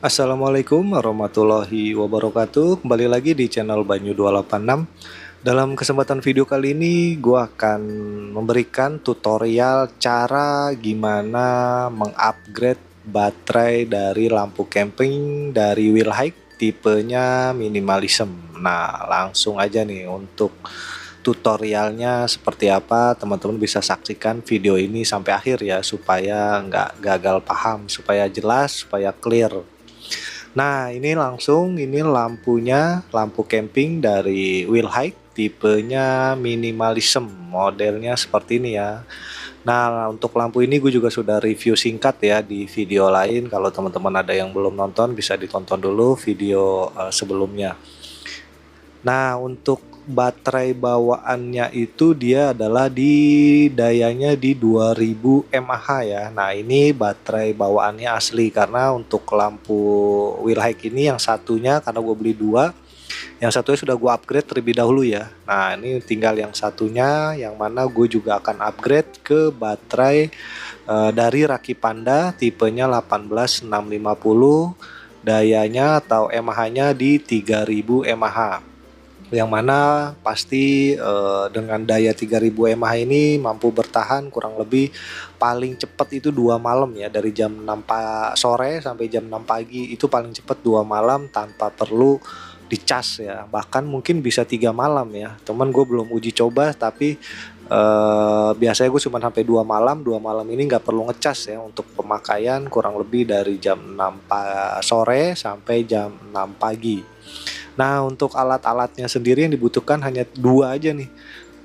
Assalamualaikum warahmatullahi wabarakatuh. Kembali lagi di channel Banyu 286. Dalam kesempatan video kali ini gue akan memberikan tutorial cara gimana mengupgrade baterai dari lampu camping dari Willhite tipenya minimalism. Nah, langsung aja nih untuk tutorialnya seperti apa, teman-teman bisa saksikan video ini sampai akhir ya, supaya nggak gagal paham, supaya jelas, supaya clear. Nah, ini langsung ini lampunya, lampu camping dari Willhite, tipenya minimalism, modelnya seperti ini ya. Nah, untuk lampu ini gue juga sudah review singkat ya di video lain. Kalau teman-teman ada yang belum nonton, bisa ditonton dulu video sebelumnya. Nah, untuk baterai bawaannya itu dia adalah dayanya di 2000 mAh ya. Nah, ini baterai bawaannya asli, karena untuk lampu Willhite ini yang satunya, karena gue beli dua, yang satunya sudah gue upgrade terlebih dahulu ya. Nah, ini tinggal yang satunya, yang mana gue juga akan upgrade ke baterai dari Raki Panda tipenya 18650, dayanya atau mAh-nya di 3000 mAh, yang mana pasti dengan daya 3000 mAh ini mampu bertahan kurang lebih paling cepat itu 2 malam ya, dari jam 6 sore sampai jam 6 pagi itu paling cepat 2 malam tanpa perlu dicas ya, bahkan mungkin bisa 3 malam ya. Teman gue belum uji coba, tapi biasanya gue cuma sampai 2 malam ini nggak perlu ngecas ya, untuk pemakaian kurang lebih dari jam 6 sore sampai jam 6 pagi. Nah, untuk alat-alatnya sendiri yang dibutuhkan hanya dua aja nih,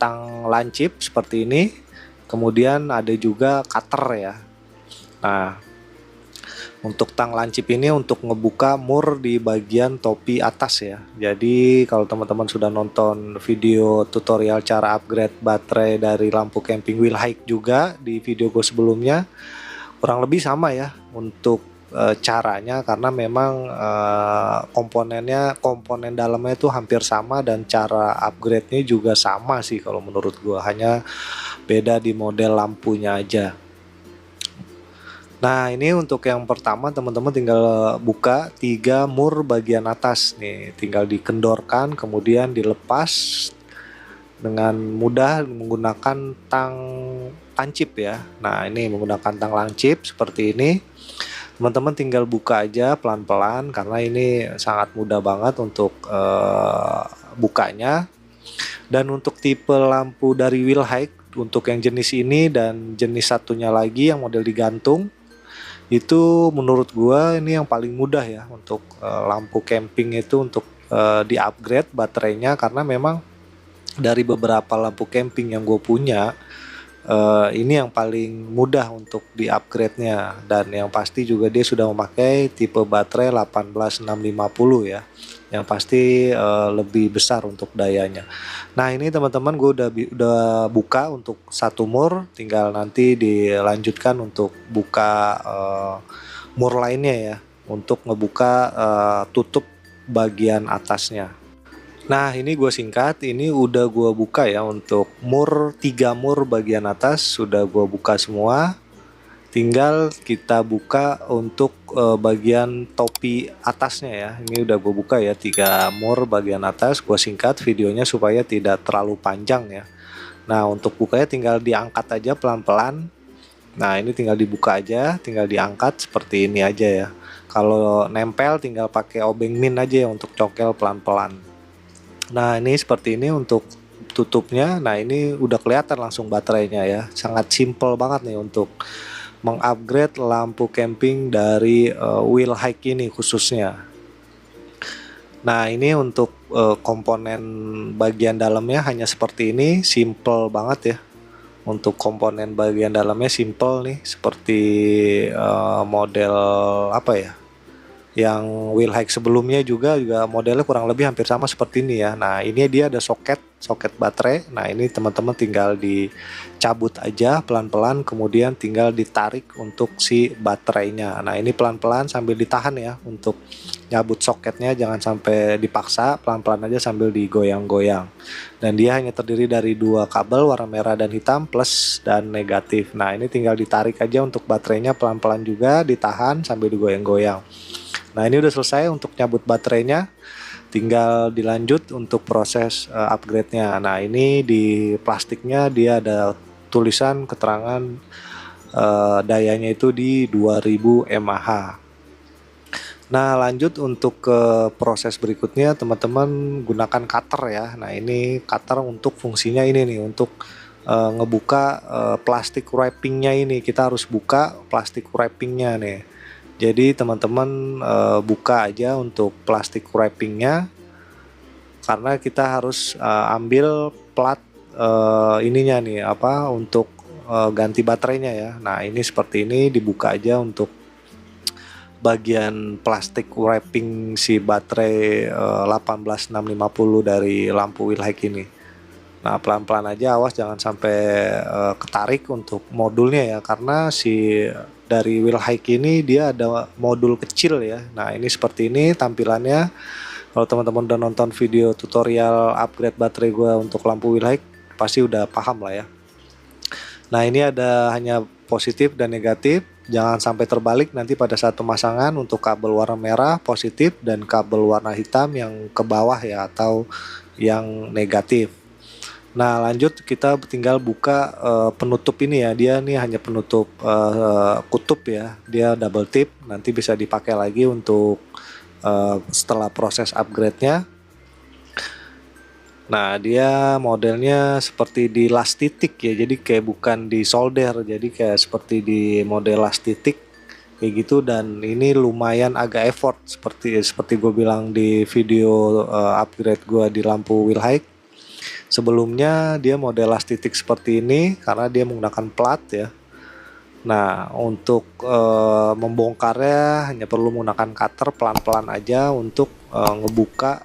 tang lancip seperti ini, kemudian ada juga cutter ya. Nah, untuk tang lancip ini untuk ngebuka mur di bagian topi atas ya. Jadi kalau teman-teman sudah nonton video tutorial cara upgrade baterai dari lampu camping Willhite juga di video gue sebelumnya, kurang lebih sama ya untuk caranya, karena memang komponen dalamnya itu hampir sama, dan cara upgrade-nya juga sama sih kalau menurut gua, hanya beda di model lampunya aja. Nah, ini untuk yang pertama teman-teman tinggal buka 3 mur bagian atas nih, tinggal dikendorkan kemudian dilepas dengan mudah menggunakan tang lancip ya. Nah, ini menggunakan tang lancip seperti ini. Teman-teman tinggal buka aja pelan-pelan, karena ini sangat mudah banget untuk bukanya. Dan untuk tipe lampu dari Willhite, untuk yang jenis ini dan jenis satunya lagi yang model digantung, itu menurut gua ini yang paling mudah ya untuk lampu camping itu, untuk di-upgrade baterainya, karena memang dari beberapa lampu camping yang gue punya, ini yang paling mudah untuk di-upgrade-nya, dan yang pasti juga dia sudah memakai tipe baterai 18650 ya, yang pasti lebih besar untuk dayanya. Nah, ini teman-teman gue udah buka untuk satu mur, tinggal nanti dilanjutkan untuk buka mur lainnya ya, untuk ngebuka tutup bagian atasnya. Nah, ini gue singkat, ini udah gue buka ya, untuk mur 3 mur bagian atas sudah gue buka semua. Tinggal kita buka untuk bagian topi atasnya ya. Ini udah gue buka ya 3 mur bagian atas, gue singkat videonya supaya tidak terlalu panjang ya. Nah, untuk bukanya tinggal diangkat aja pelan-pelan. Nah, ini tinggal dibuka aja, tinggal diangkat seperti ini aja ya. Kalau nempel tinggal pakai obeng min aja ya untuk cokel pelan-pelan. Nah, ini seperti ini untuk tutupnya. Nah, ini udah kelihatan langsung baterainya ya. Sangat simple banget nih untuk mengupgrade lampu camping dari Willhite ini khususnya. Nah, ini untuk komponen bagian dalamnya hanya seperti ini, simple banget ya. Untuk komponen bagian dalamnya simple nih, seperti model apa ya, yang Willhite sebelumnya juga modelnya kurang lebih hampir sama seperti ini ya. Nah, ini dia ada soket baterai. Nah, ini teman-teman tinggal dicabut aja pelan-pelan, kemudian tinggal ditarik untuk si baterainya. Nah, ini pelan-pelan sambil ditahan ya, untuk nyabut soketnya jangan sampai dipaksa, pelan-pelan aja sambil digoyang-goyang. Dan dia hanya terdiri dari 2 kabel warna merah dan hitam, plus dan negatif. Nah, ini tinggal ditarik aja untuk baterainya, pelan-pelan juga ditahan sambil digoyang-goyang. Nah, ini udah selesai untuk nyabut baterainya, tinggal dilanjut untuk proses upgrade-nya. Nah, ini di plastiknya dia ada tulisan keterangan dayanya itu di 2000 mAh. Nah, lanjut untuk ke proses berikutnya, teman-teman gunakan cutter ya. Nah, ini cutter untuk fungsinya ini nih, untuk ngebuka plastik wrappingnya ini. Kita harus buka plastik wrappingnya nih. Jadi teman-teman buka aja untuk plastik wrappingnya, karena kita harus ambil plat ininya nih apa untuk ganti baterainya ya. Nah, ini seperti ini, dibuka aja untuk bagian plastik wrapping si baterai 18650 dari lampu Wilhite ini. Nah, pelan-pelan aja, awas jangan sampai ketarik untuk modulnya ya, karena si dari Wilhite ini dia ada modul kecil ya. Nah, ini seperti ini tampilannya. Kalau teman-teman udah nonton video tutorial upgrade baterai gua untuk lampu Wilhite, pasti udah paham lah ya. Nah, ini ada hanya positif dan negatif, jangan sampai terbalik nanti pada saat pemasangan. Untuk kabel warna merah positif dan kabel warna hitam yang ke bawah ya, atau yang negatif. Nah, lanjut kita tinggal buka penutup ini ya. Dia nih hanya penutup kutub ya. Dia double tip, nanti bisa dipakai lagi untuk setelah proses upgrade-nya. Nah, dia modelnya seperti di las titik ya. Jadi kayak bukan di solder, jadi kayak seperti di model las titik kayak gitu. Dan ini lumayan agak effort seperti gue bilang di video upgrade gue di lampu Wilhite. Sebelumnya dia model las titik seperti ini karena dia menggunakan plat ya. Nah, untuk membongkarnya hanya perlu menggunakan cutter, pelan-pelan aja untuk ngebuka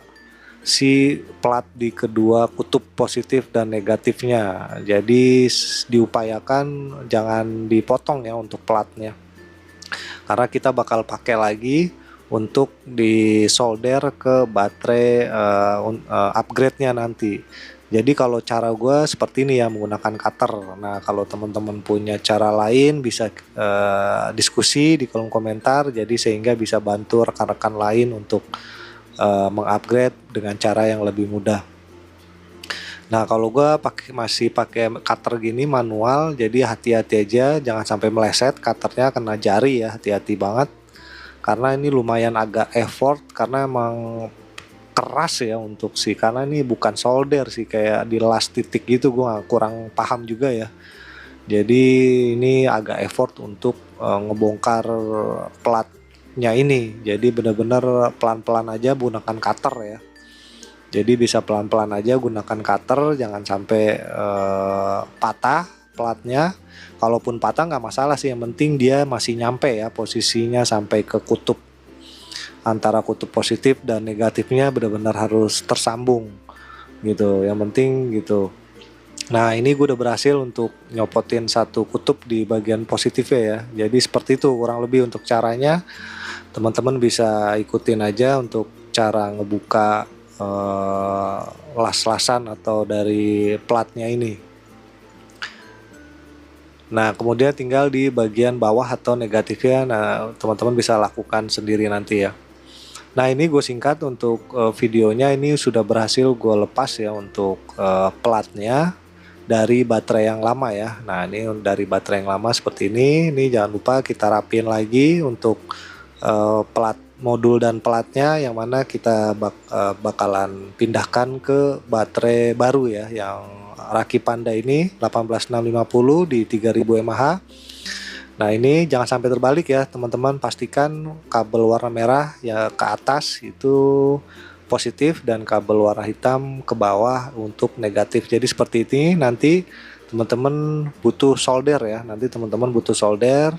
si plat di kedua kutub positif dan negatifnya. Jadi diupayakan jangan dipotong ya untuk platnya, karena kita bakal pakai lagi untuk disolder ke baterai upgrade-nya nanti. Jadi kalau cara gue seperti ini ya, menggunakan cutter. Nah, kalau teman-teman punya cara lain bisa diskusi di kolom komentar, jadi sehingga bisa bantu rekan-rekan lain untuk mengupgrade dengan cara yang lebih mudah. Nah, kalau gue masih pakai cutter gini manual, jadi hati-hati aja, jangan sampai meleset cutternya kena jari ya, hati-hati banget. Karena ini lumayan agak effort, karena emang keras ya untuk karena ini bukan solder sih, kayak di las titik gitu. Gue kurang paham juga ya, jadi ini agak effort untuk ngebongkar platnya ini. Jadi benar-benar pelan-pelan aja gunakan cutter ya. Jadi bisa pelan-pelan aja gunakan cutter, jangan sampai patah platnya. Kalaupun patah nggak masalah sih, yang penting dia masih nyampe ya posisinya sampai ke kutub. Antara kutub positif dan negatifnya benar-benar harus tersambung gitu, yang penting gitu. Nah, ini gue udah berhasil untuk nyopotin satu kutub di bagian positifnya ya. Jadi seperti itu kurang lebih untuk caranya. Teman-teman bisa ikutin aja untuk cara ngebuka las-lasan atau dari platnya ini. Nah, kemudian tinggal di bagian bawah atau negatifnya. Nah, teman-teman bisa lakukan sendiri nanti ya. Nah, ini gue singkat untuk videonya. Ini sudah berhasil gue lepas ya untuk platnya dari baterai yang lama ya. Nah, ini dari baterai yang lama seperti ini. Ini jangan lupa kita rapiin lagi untuk plat modul dan platnya, yang mana kita bakalan pindahkan ke baterai baru ya, yang Raki Panda ini 18650 di 3000 mAh. Nah, ini jangan sampai terbalik ya teman-teman, pastikan kabel warna merah ya ke atas itu positif dan kabel warna hitam ke bawah untuk negatif. Jadi seperti ini. Nanti teman-teman butuh solder ya, nanti teman-teman butuh solder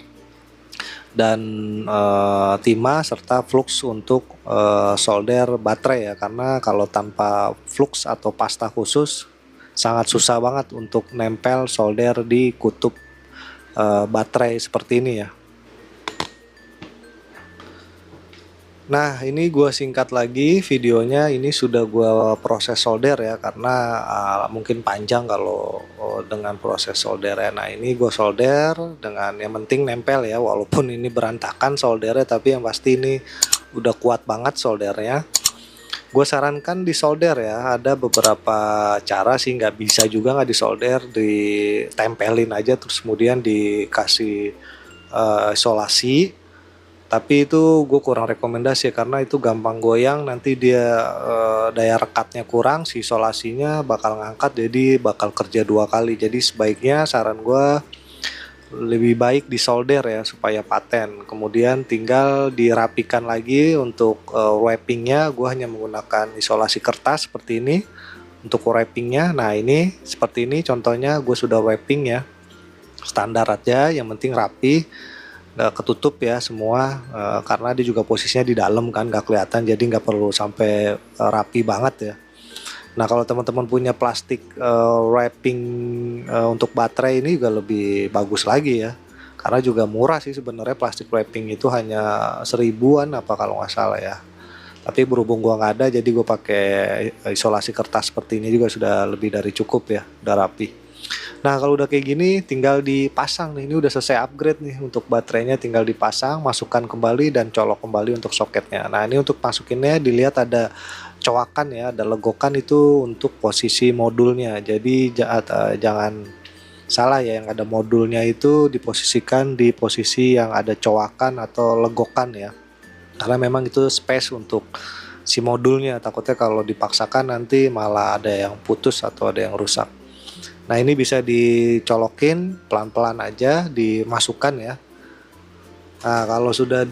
dan timah serta flux untuk solder baterai ya, karena kalau tanpa flux atau pasta khusus sangat susah banget untuk nempel solder di kutub baterai seperti ini ya. Nah, ini gue singkat lagi videonya. Ini sudah gue proses solder ya, karena mungkin panjang kalau dengan proses solder ya. Nah, ini gue solder dengan yang penting nempel ya, walaupun ini berantakan soldernya, tapi yang pasti ini udah kuat banget soldernya. Gue sarankan di solder ya, ada beberapa cara sih, nggak bisa juga nggak disolder, ditempelin aja terus kemudian dikasih isolasi. Tapi itu gue kurang rekomendasi ya, karena itu gampang goyang, nanti dia daya rekatnya kurang, si isolasinya bakal ngangkat, jadi bakal kerja 2 kali. Jadi sebaiknya saran gue lebih baik disolder ya supaya paten. Kemudian tinggal dirapikan lagi untuk wrappingnya. Gue hanya menggunakan isolasi kertas seperti ini untuk wrappingnya. Nah ini seperti ini contohnya, gue sudah wrapping ya, standar aja, yang penting rapi, nggak ketutup ya semua, karena dia juga posisinya di dalam kan, nggak kelihatan, jadi nggak perlu sampai rapi banget ya. Nah kalau teman-teman punya plastik wrapping untuk baterai, ini juga lebih bagus lagi ya, karena juga murah sih sebenarnya. Plastik wrapping itu hanya 1000-an apa kalau nggak salah ya, tapi berhubung gua nggak ada, jadi gue pakai isolasi kertas seperti ini juga sudah lebih dari cukup ya, udah rapi. Nah kalau udah kayak gini tinggal dipasang nih, ini udah selesai upgrade nih. Untuk baterainya tinggal dipasang, masukkan kembali dan colok kembali untuk soketnya. Nah ini untuk masukinnya dilihat ada coakan ya, ada legokan, itu untuk posisi modulnya. Jadi jangan salah ya, yang ada modulnya itu diposisikan di posisi yang ada coakan atau legokan ya, karena memang itu space untuk si modulnya. Takutnya kalau dipaksakan nanti malah ada yang putus atau ada yang rusak. Nah ini bisa dicolokin pelan-pelan aja, dimasukkan ya. Nah kalau sudah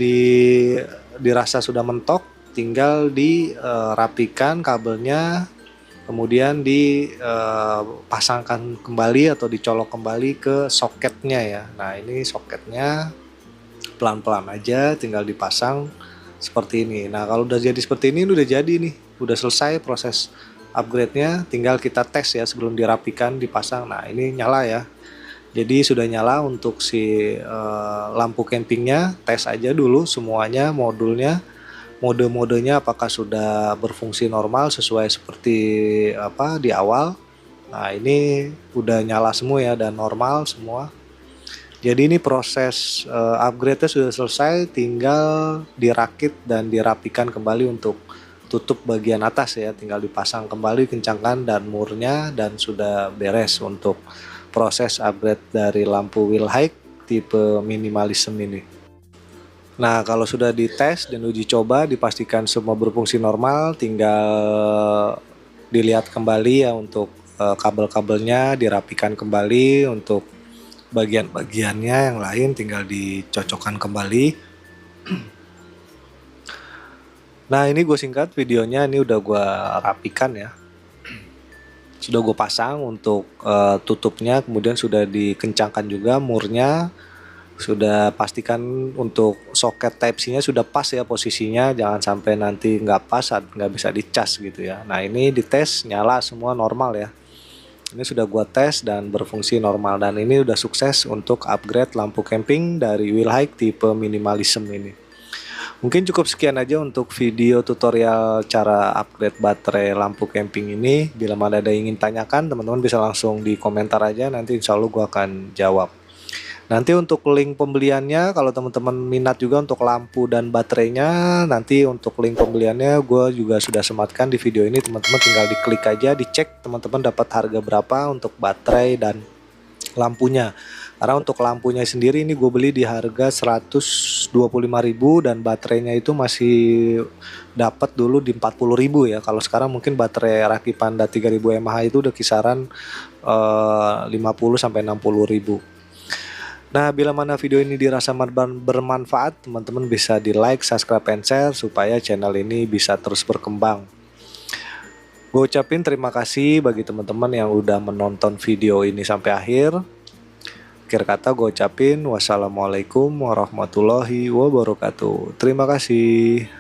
dirasa sudah mentok, tinggal dirapikan kabelnya, kemudian dipasangkan kembali atau dicolok kembali ke soketnya ya. Nah ini soketnya pelan-pelan aja, tinggal dipasang seperti ini. Nah kalau udah jadi seperti ini udah jadi nih, udah selesai proses upgrade-nya. Tinggal kita tes ya sebelum dirapikan, dipasang. Nah ini nyala ya, jadi sudah nyala. Untuk si lampu campingnya tes aja dulu semuanya, modulnya, mode-modenya apakah sudah berfungsi normal sesuai seperti apa di awal. Nah ini udah nyala semua ya dan normal semua. Jadi ini proses upgrade-nya sudah selesai, tinggal dirakit dan dirapikan kembali untuk tutup bagian atas ya, tinggal dipasang kembali, kencangkan dan murnya, dan sudah beres untuk proses upgrade dari lampu Willhaik tipe minimalism ini. Nah kalau sudah dites dan uji coba dipastikan semua berfungsi normal, tinggal dilihat kembali ya untuk kabel-kabelnya dirapikan kembali, untuk bagian-bagiannya yang lain tinggal dicocokkan kembali. Nah ini gue singkat videonya, ini udah gue rapikan ya, sudah gue pasang untuk tutupnya, kemudian sudah dikencangkan juga murnya, sudah pastikan untuk soket type C nya sudah pas ya posisinya, jangan sampai nanti nggak pas, nggak bisa dicas gitu ya. Nah ini dites nyala semua normal ya, ini sudah gue tes dan berfungsi normal, dan ini udah sukses untuk upgrade lampu camping dari Willhaik tipe minimalism ini. Mungkin cukup sekian aja untuk video tutorial cara upgrade baterai lampu camping ini. Bila mana ada yang ingin tanyakan, teman-teman bisa langsung di komentar aja, nanti insya Allah gue akan jawab. Nanti untuk link pembeliannya, kalau teman-teman minat juga untuk lampu dan baterainya, nanti untuk link pembeliannya gue juga sudah sematkan di video ini. Teman-teman tinggal diklik aja, dicek teman-teman dapat harga berapa untuk baterai dan lampunya. Karena untuk lampunya sendiri ini gue beli di harga 125.000, dan baterainya itu masih dapat dulu di 40.000 ya. Kalau sekarang mungkin baterai Raki Panda 3000 mAh itu udah kisaran 50 sampai 60.000. Nah, bila mana video ini dirasa bermanfaat, teman-teman bisa di like, subscribe, and share supaya channel ini bisa terus berkembang. Gue ucapin terima kasih bagi teman-teman yang udah menonton video ini sampai akhir. Akhir kata gue ucapin wassalamualaikum warahmatullahi wabarakatuh. Terima kasih.